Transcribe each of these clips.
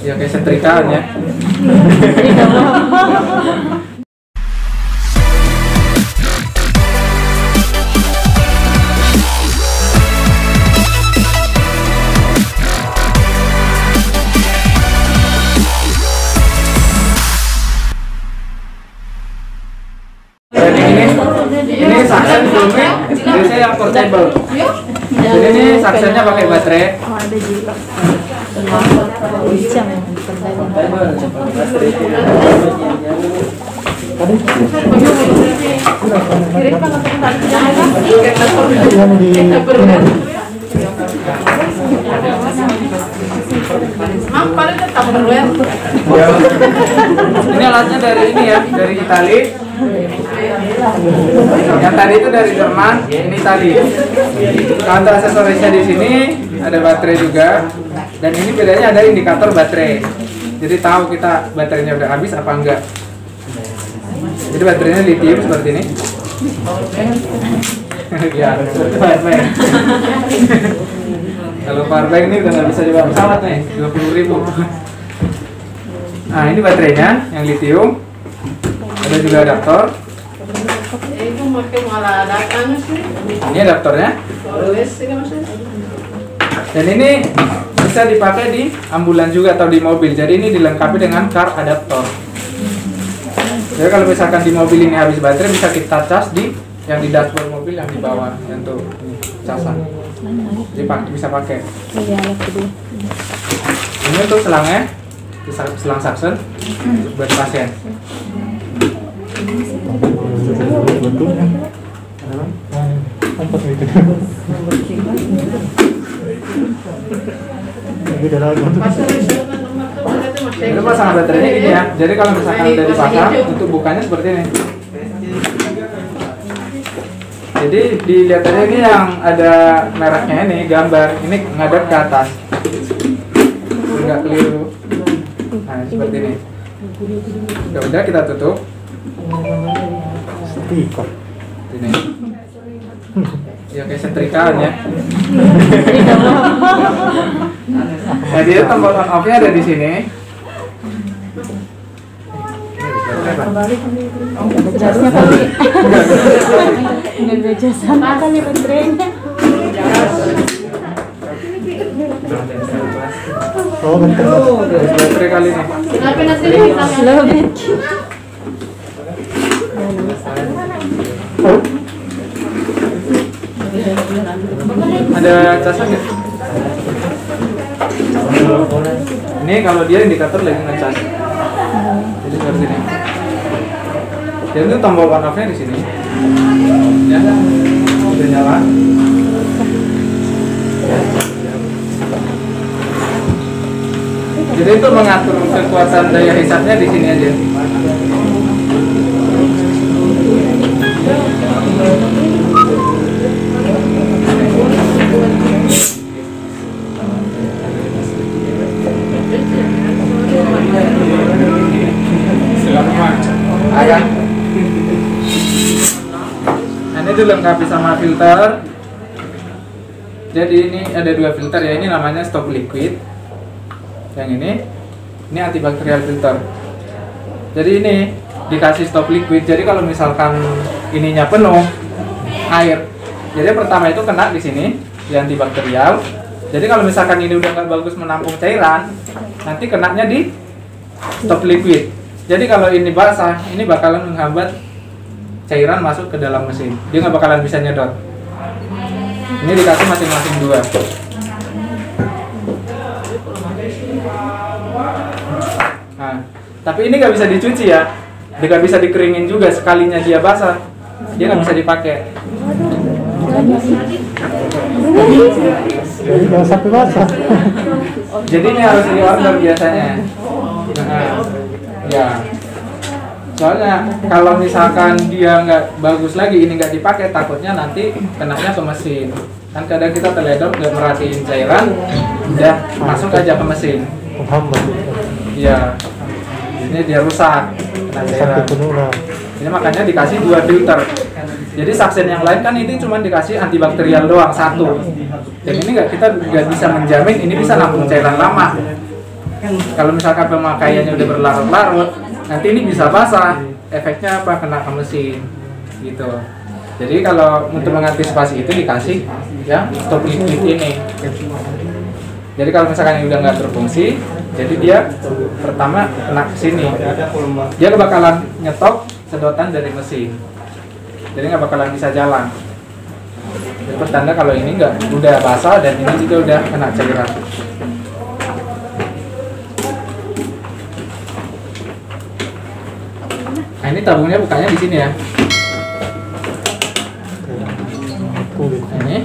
Ya kayak setrikaan ya. Dan ini saksen filmnya biasanya yang portable. Jadi ini saksennya pakai baterai. Oh, ada juga. Ini alatnya dari ini ya, dari Itali. Yang tadi itu dari Jerman, ini Itali. Kalau untuk aksesorisnya di sini ada baterai juga, dan ini bedanya ada indikator baterai. Jadi tahu kita baterainya udah habis apa enggak. Jadi baterainya lithium seperti ini. Ya, seperti powerbank. Kalau powerbank ini udah nggak bisa dibawa pesawat nih, 20.000. Nah ini baterainya yang lithium. Ada juga adaptor. Ini adaptornya. Dan ini bisa dipakai di ambulan juga atau di mobil. Jadi ini dilengkapi dengan car adaptor. Jadi kalau misalkan di mobil ini habis baterai bisa kita cas di yang di dashboard mobil yang di bawah yang tuh casan. Jadi bisa pakai. Ini untuk selangnya, selang suction buat pasien. Ini pasang baterainya gini ya. Jadi kalau misalkan udah dipasang, untuk bukanya seperti ini. Jadi dilihat aja ini yang ada mereknya ini, gambar ini ngadep ke atas, nggak keliru. Nah seperti ini. Udah kita tutup. Ini. Ya kayak setrikaan ya. Jadi tombol on off-nya ada di sini. Jasnya kali. Nggak ada jasa kali baterainya. Oh, baterai kali ini. Ada casan nggak? Ini kalau dia indikator lagi ngecas. Jadi seperti ini. Dan itu tombol on off-nya di sini. Ya, udah nyala. Jadi itu mengatur kekuatan daya hisapnya di sini aja. Ini dilengkapi sama filter. Jadi ini ada dua filter ya, ini namanya stop liquid. Yang ini antibakterial filter. Jadi ini dikasih stop liquid. Jadi kalau misalkan ininya penuh air, jadi pertama itu kena di sini di antibakterial. Jadi kalau misalkan ini udah nggak bagus menampung cairan, nanti kenanya di stop liquid. Jadi kalau ini basah, ini bakalan menghambat cairan masuk ke dalam mesin. Dia nggak bakalan bisa nyedot. Ini dikasih masing-masing dua. Nah, tapi ini nggak bisa dicuci ya. Dia nggak bisa dikeringin juga. Sekalinya dia basah, dia nggak bisa dipakai. Jadi jangan sampai basah. Jadi ini harus di-order biasanya. Nah, ya. Soalnya kalau misalkan dia nggak bagus lagi, ini nggak dipakai, takutnya nanti kenanya ke mesin. Kan kadang kita teledor nggak merhatiin cairan, udah masuk aja ke mesin. Iya. Ini dia rusak, kena cairan. Ini makanya dikasih dua filter. Jadi saksen yang lain kan ini cuma dikasih antibakterial doang satu. Dan ini kita nggak bisa menjamin ini bisa nampung cairan lama. kalau misalkan pemakaiannya udah berlarut-larut, nanti ini bisa basah. Efeknya apa? Kena ke mesin gitu. Jadi kalau untuk mengantisipasi itu dikasih yang stop liquid ini. Jadi kalau misalkan ini udah nggak berfungsi, jadi dia pertama kena ke sini, dia bakalan nyetop sedotan dari mesin, jadi nggak bakalan bisa jalan. Itu pertanda kalau ini nggak udah basah dan ini juga udah kena cairan. Nah ini tabungnya bukanya di sini ya. Ini.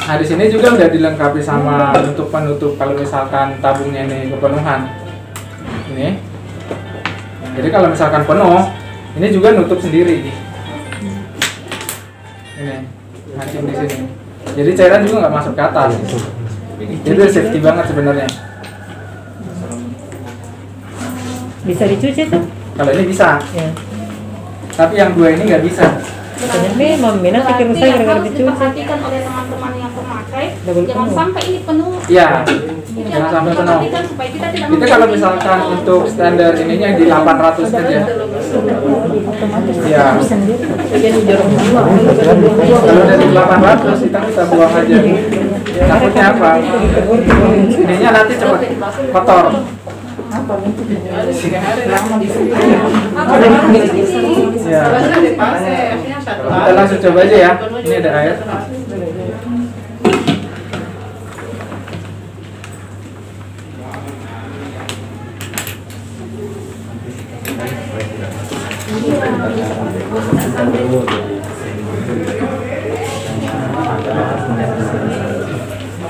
Nah di sini juga udah dilengkapi sama untuk penutup kalau misalkan tabungnya ini kepenuhan. Ini. Jadi kalau misalkan penuh, ini juga nutup sendiri. Ini, hancur di sini. Jadi cairan juga nggak masuk ke atas. Jadi safety banget sebenarnya. Bisa dicuci tuh? Kalau ini bisa. Ya. Tapi yang dua ini nggak bisa. Memang minat pikir saya gara-gara dicuci. Diperhatikan oleh teman-teman yang pemakai, Double jangan penuh. sampai ini penuh. Iya. Jadi Jangan sampai penuh. diperhatikan supaya kita tidak Itu kalau misalkan untuk standar ininya di 800 aja. Iya. Kalau dari 800 kita buang aja. Takutnya apa? Ininya nanti cepat kotor. Ya. Kita langsung coba aja ya. Ini ada air.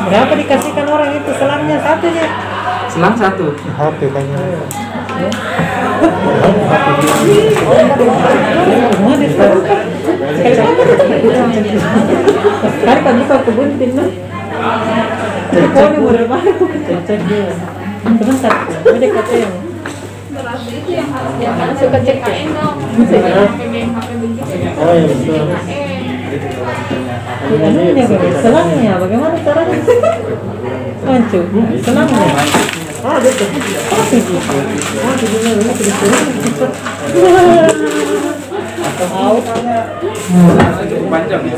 Berapa dikasihkan orang itu selangnya satunya? Selang satu. HP kayaknya. Sekarang kan buka kebun timah. Kau ini model baru. Sebentar, ada kata yang suka cek KN dong. Oh iya betul. selangnya, bagaimana caranya? Mancu, selangnya. Ah, betul. Oh, sini. Oh, Cukup panjang ya.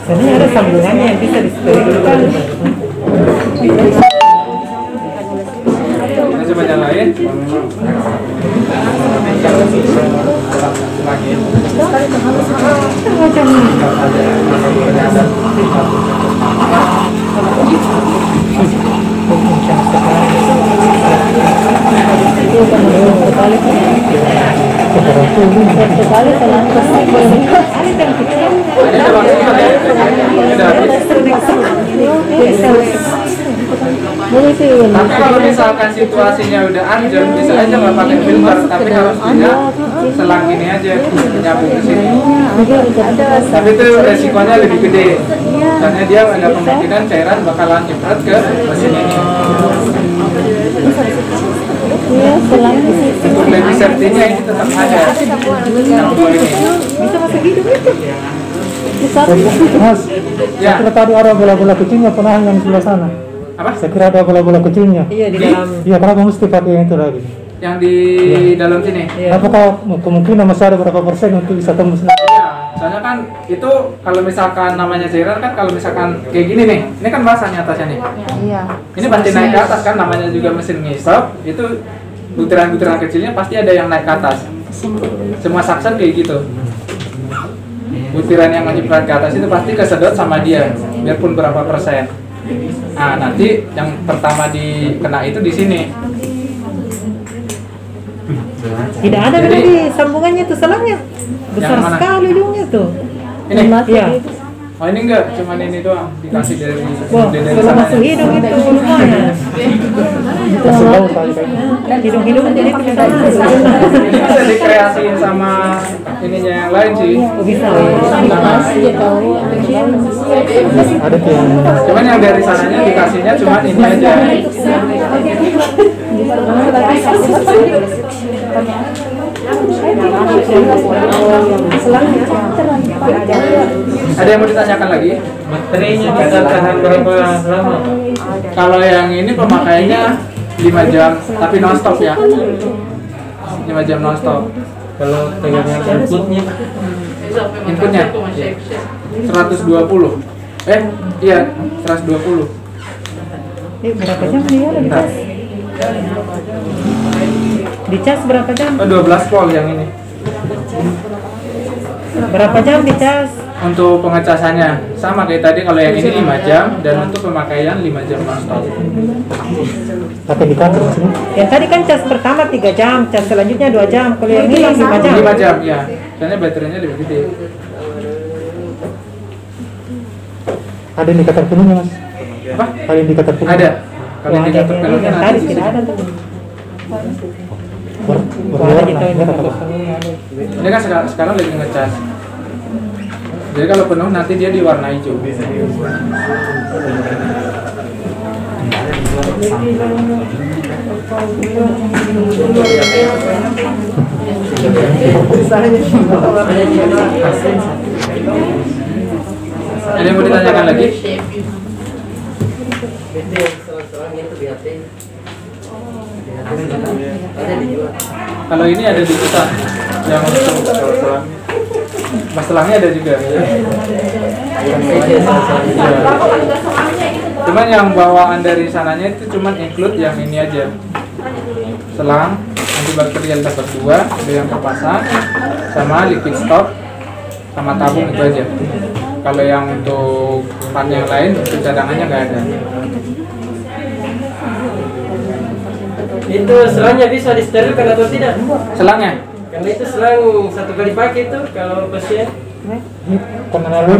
Ini ada sambungannya yang bisa disesuaikan. Kita coba nyalain. Lagi. Macam ini. Sekali telah Tapi kalau misalkan situasinya udah urgent, bisa aja nggak pakai filter, tapi harus punya selang ini aja nyambung ke sini. Tapi itu resikonya lebih gede, karena dia ada kemungkinan cairan bakalan nyemprot ke mesin ini. Untuk lebih safety-nya ini tetap ada. Nyambung ini. bisa masuk hidup itu. Mas, Ya. saya kira tadi ada bola-bola kecilnya pernah yang sebelah sana. Apa? Saya kira ada bola-bola kecilnya. Iya di dalam. Iya, kenapa mesti pakai yang itu lagi? Yang di dalam sini. Iya. Apakah kemungkinan masih ada berapa persen untuk bisa tembus? Ya, soalnya kan itu kalau misalkan namanya cairan kan kalau misalkan kayak gini nih, ini kan basah nih atasnya nih. Iya. Ini pasti naik ke atas kan, namanya juga mesin ngisap, itu butiran-butiran kecilnya pasti ada yang naik ke atas. Semua suction kayak gitu. Butiran yang menyimpan ke atas itu pasti kesedot sama dia, biarpun berapa persen. Nah, nanti yang pertama dikena itu di sini. Tidak ada Jadi- di sambungannya itu selangnya. Besar Yang mana? sekali ujungnya tuh. Ini. Iya. Oh ini enggak, cuman ini doang dikasih dari Wah, dari kalau sana. masuk hidung itu lumayan. Masih bau tadi kayaknya. Hidung-hidung jadi bisa. Ini bisa dikreasiin sama ininya yang lain sih. Oh, bisa. Ada tuh yang Cuman yang dari sananya dikasihnya cuman ini aja. Ada yang mau ditanyakan lagi? Baterainya bisa tahan berapa lama? Kalau yang ini pemakaiannya 5 jam, tapi non-stop ya. 5 jam non-stop. Kalau pegangnya inputnya Inputnya 120. Iya, 120. berapa jam dia di Bentar. cas? Di cas berapa jam? 12 volt yang ini. Berapa jam di cas? Untuk pengecasannya sama kayak tadi, kalau yang ini 5 jam, dan untuk pemakaian 5 jam non-stop. Pakai indikator di sini. Yang tadi kan cas pertama 3 jam, cas selanjutnya 2 jam. Kalau yang ini 5 jam. 5 jam ya, soalnya baterainya lebih gede. Ada indikator penuhnya mas. Apa? Ada indikator penuh. Ada. Kalau Wah, indikator yang penuhnya tadi nanti di tidak sini. ada tuh. Berwarna. Kita ini Merah apa? Ini kan sekarang lagi ngecas. Jadi kalau penuh nanti dia di warna hijau. Ada yang mau ditanyakan lagi? Kalau ini ada di kita yang untuk masalahnya ada juga. Ya. Cuman yang bawaan dari sananya itu cuman include yang ini aja. Selang antibakterial dapat 2, ada yang terpasang, sama liquid stop, sama tabung itu aja. Kalau yang untuk part yang lain, untuk cadangannya nggak ada. Itu selangnya bisa disterilkan atau tidak? Selangnya Karena itu selang satu kali pakai itu kalau pasien.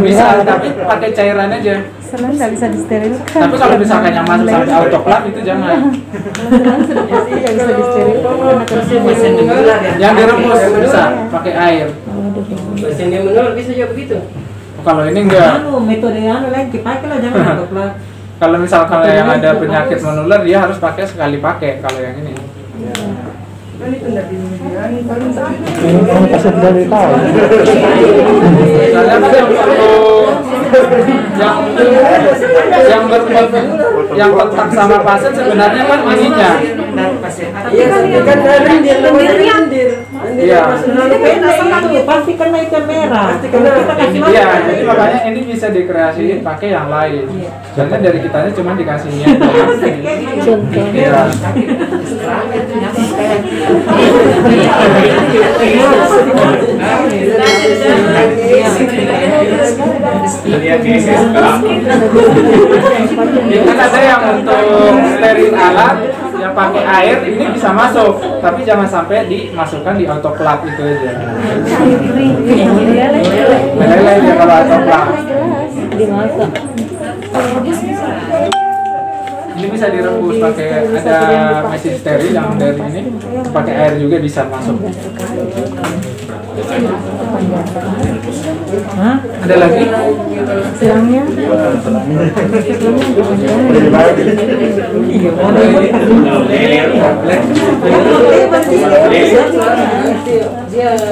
bisa, tapi pakai cairan aja. Selang nggak bisa disterilkan. Tapi kalau misalkan yang masuk sampai autoclave itu jangan. Nggak bisa disterilkan. Pasien menular ya. Yang direbus bisa pakai air. Pasien yang menular bisa juga begitu. Kalau ini enggak. Metode anu lain dipakai lah, jangan autoclave. Kalau misalkan yang ada penyakit menular dia harus pakai sekali pakai. Kalau yang ini. Ini orang pasien tidak tahu. Soalnya kan yang kontak sama pasien sebenarnya kan ininya. Iya, kan ada dia namanya lendir. Iya. Itu pasti kena ikan merah. kena. Kita kasih makan. Iya, jadi makanya ini bisa dikreasiin pakai yang lain. Soalnya dari kitanya cuma dikasihnya. Contoh. Iya. Kan ada yang untuk steril alat yang pakai air ini bisa masuk, tapi jangan sampai dimasukkan di autoclave itu aja. Meleleh dia kalau autoclave. Dimasak. Ini bisa direbus pakai ada mesin steril yang dari ini, pakai air juga bisa masuk. Hah? Ada lagi? Selangnya.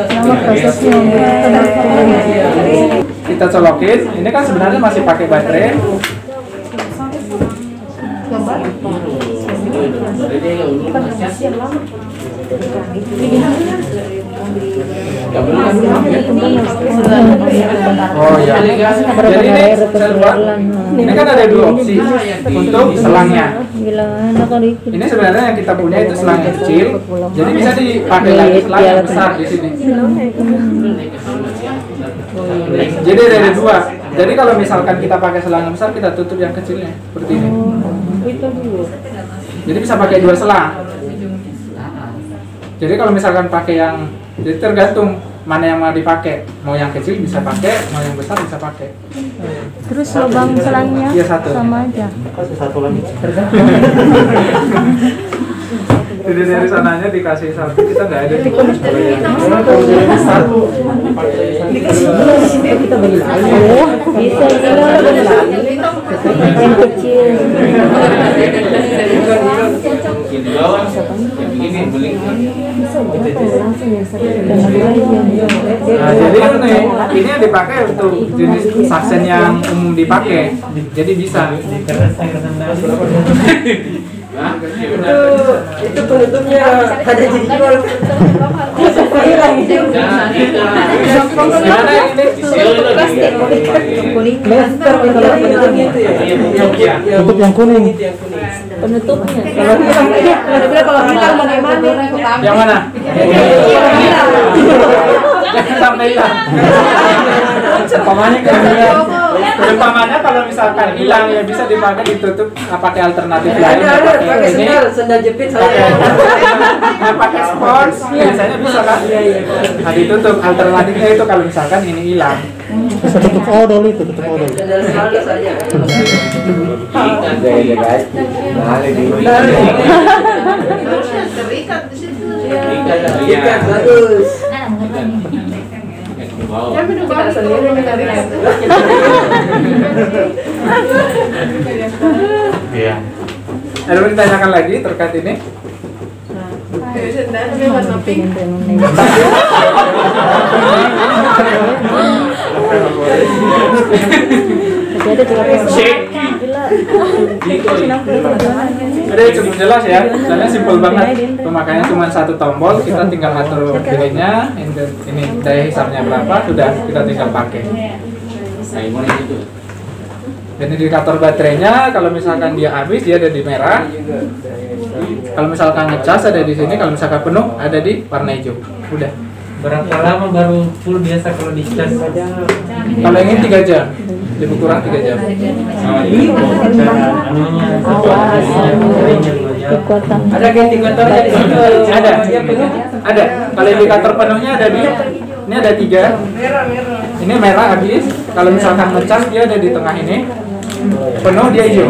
Nama prosesnya. Kita colokin. Ini kan sebenarnya masih pakai baterai. Oh ya. Jadi ini kan ada 2 opsi untuk selangnya. Ini sebenarnya yang kita punya itu selang yang kecil. Jadi bisa dipakai lagi selang yang besar di sini. Jadi ada 2. Jadi kalau misalkan kita pakai selang yang besar, kita tutup yang kecilnya seperti ini. Jadi bisa pakai 2 selang. Jadi kalau misalkan pakai yang, jadi tergantung mana yang mau dipakai. Mau yang kecil bisa pakai, mau yang besar bisa pakai. Terus lubang selangnya Iya, satu. sama aja. Kasih satu lagi. Jadi dari sananya dikasih satu, kita nggak ada. Kalau yang besar Kita beli lagi. Oh, bisa juga. Yang kecil. Nah, jadi ini yang dipakai untuk jenis suction yang umum dipakai. Jadi bisa. Itu penutupnya ada jadi jual. Hilang itu. Gimana ini? Kuning. Tutup yang kuning. Penutupnya. Kalau hilang bagaimana? Yang mana? Jangan sampai hilang. Umpamanya kalau misalkan hilang ya bisa dipakai ditutup pakai alternatif lain. Pakai sendal jepit saya. Pakai sports biasanya bisa kan? Nah ditutup alternatifnya itu kalau misalkan ini hilang. Bisa tutup odol itu, tutup odol. Sendal sandal saja. Terikat di situ. Ikan bagus. Ya minum baru sendiri terikat. Iya. Ada yang ditanyakan lagi terkait ini? Jadi ada juga Ada yang cukup jelas ya, soalnya simpel banget. Pemakaiannya cuma satu tombol, kita tinggal atur delaynya, ini daya hisapnya berapa, sudah kita tinggal pakai. Dan indikator baterainya, kalau misalkan dia habis, dia ada di merah. Kalau misalkan ngecas ada di sini, kalau misalkan penuh ada di warna hijau. Udah. Berapa lama baru full biasa kalau di cas? Kalau ini 3 jam, lebih kurang 3 jam. Ada indikatornya di situ. Ada, ada. Kalau indikator penuhnya ada di, ini ada 3. Ini merah habis. Kalau misalkan ngecas dia ada di tengah ini. Penuh dia hijau.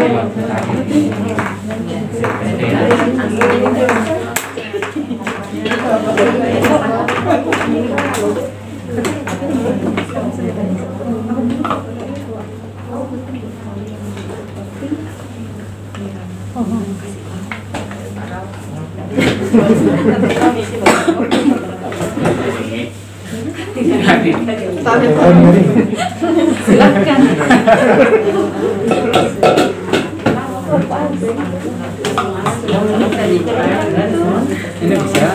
Ini bisa.